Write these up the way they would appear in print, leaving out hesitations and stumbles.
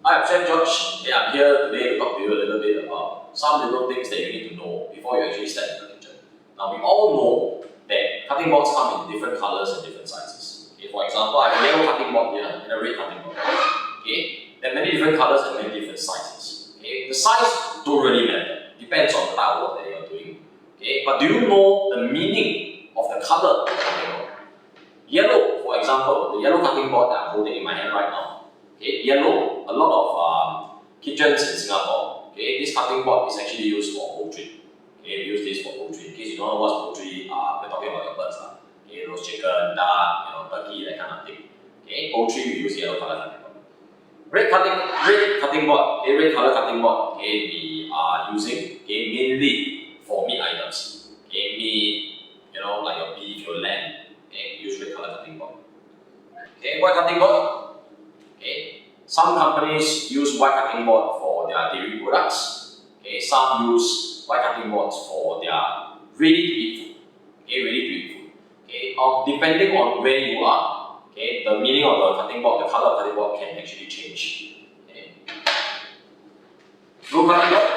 Hi, I'm Chef George. Yeah, I'm here today to talk to you a little bit about some little things that you need to know before you actually step into the kitchen. Now, we all know that cutting boards come in different colors and different sizes. Okay, for example, I have a yellow cutting board here and a red cutting board. Okay, there are many different colors and many different sizes. Okay, the size don't really matter. Depends on the type of work that you're doing. Okay, but do you know the meaning of the color of the cutting board? Yellow, for example, the yellow cutting board that I'm holding in my hand right now. Okay, yellow, a lot of kitchens in Singapore, okay, this cutting board is actually used for poultry. Okay, we use this for poultry. In case you don't know what's poultry, we're talking about your birds. Okay, roast chicken, duck, turkey, that kind of thing. Okay, poultry, we use yellow color cutting board. Red cutting board, okay, red color cutting board, okay, we are using mainly for meat items. Okay, meat, like your beef, your lamb. Okay, use red color cutting board. Okay, white cutting board. Okay, some companies use white cutting board for their dairy products. Okay, some use white cutting boards for their ready-to-eat food. Okay, ready-to-eat food. Okay, depending on where you are, okay, the meaning of the cutting board, the color of the cutting board can actually change. Okay. Blue cutting board.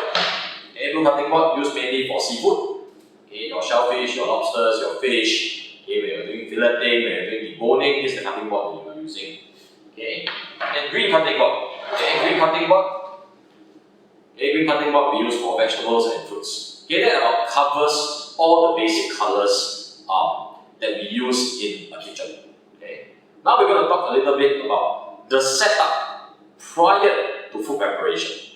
Okay, blue cutting board used mainly for seafood. Okay, your shellfish, your lobsters, your fish. Okay, when you're doing filleting, when you're doing deboning, this is the cutting board that you are using. Okay, and green cutting board. Okay, green cutting board. Okay, green cutting board we use for vegetables and fruits. Okay, that covers all the basic colors that we use in a kitchen. Okay, now we're going to talk a little bit about the setup prior to food preparation.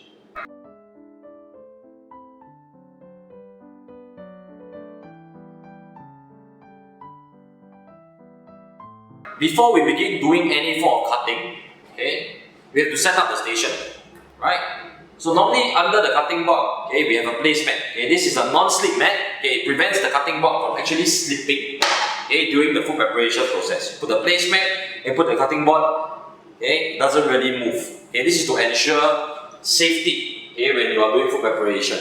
Before we begin doing any form of cutting, okay, we have to set up the station, right? So normally under the cutting board, okay, we have a placemat. Okay, this is a non-slip mat. Okay, it prevents the cutting board from actually slipping. Okay, during the food preparation process. Put the placemat and put the cutting board. Okay, it doesn't really move. Okay, this is to ensure safety. Okay, when you are doing food preparation.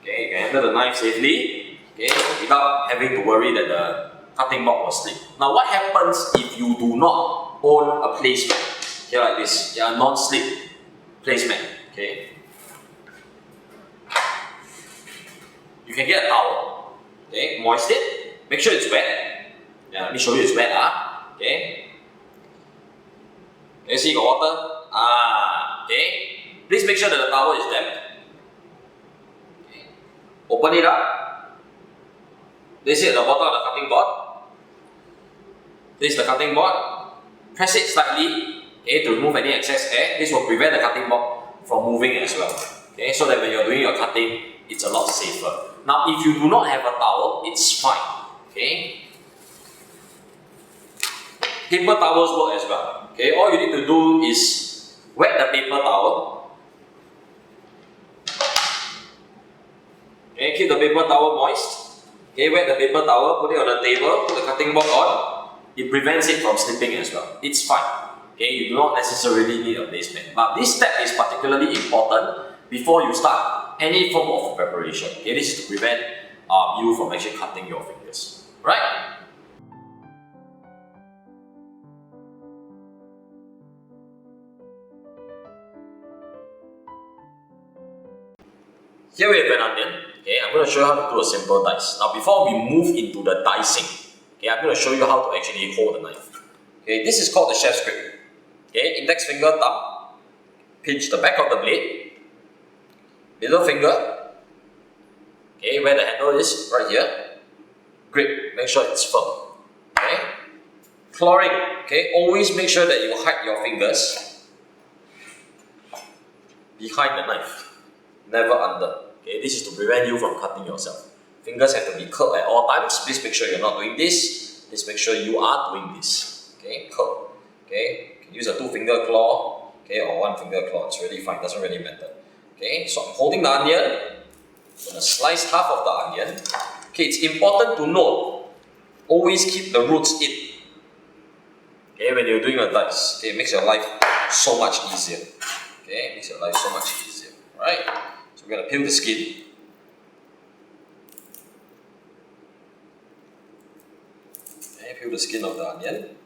Okay, you can handle the knife safely. Okay, without having to worry that the cutting board will slip. Now, what happens if you do not own a placemat? Okay, like this, a non-slip placemat. Okay, you can get a towel. Okay, moist it. Make sure it's wet. Yeah, let me show you it's wet. Okay. Okay, see you got water. Okay. Please make sure that the towel is damp. Okay. Open it up. Place it at the bottom of the cutting board. This is the cutting board. Press it slightly, okay, to remove any excess air. This will prevent the cutting board from moving as well. Okay, so that when you're doing your cutting, it's a lot safer. Now, if you do not have a towel, it's fine. Okay. Paper towels work as well. Okay, all you need to do is wet the paper towel. Okay, keep the paper towel moist. Okay, wet the paper towel, put it on the table, put the cutting board on. It prevents it from slipping as well. It's fine. Okay, you do not necessarily need a placemat. But this step is particularly important before you start any form of preparation. Okay, this is to prevent you from actually cutting your fingers. Right? Here we have an onion. Okay, I'm going to show you how to do a simple dice. Now, before we move into the dicing, okay, I'm going to show you how to actually hold the knife. Okay, this is called the chef's grip. Okay, index finger, thumb, pinch the back of the blade, middle finger, okay, where the handle is, right here, grip, make sure it's firm. Okay, clawing, okay, always make sure that you hide your fingers behind the knife, never under. Okay, this is to prevent you from cutting yourself. Fingers have to be curled at all times. Please make sure you're not doing this. Please make sure you are doing this. Okay, curl. Okay, you can use a 2-finger claw, okay, or 1-finger claw. It's really fine, doesn't really matter. Okay, so I'm holding the onion. I'm gonna slice half of the onion. Okay, it's important to note, always keep the roots in. Okay, when you're doing a dice, okay, it makes your life so much easier. Okay, it makes your life so much easier. Alright, so we're gonna peel the skin. Okay, peel the skin of the onion.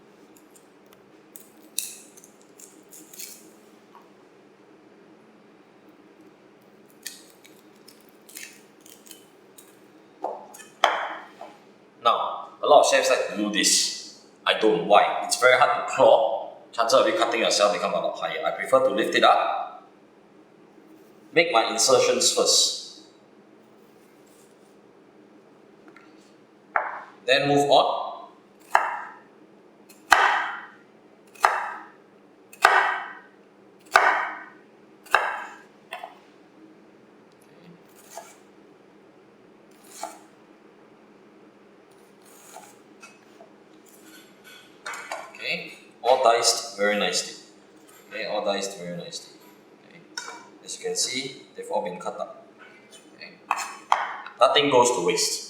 A lot of chefs like to do this. I don't. Why? It's very hard to claw. Chances of you cutting yourself become a lot higher. I prefer to lift it up. Make my insertions first. Then move on. Okay, all diced very nicely. Okay, all diced very nicely. Okay, as you can see, they've all been cut up. Okay, nothing goes to waste.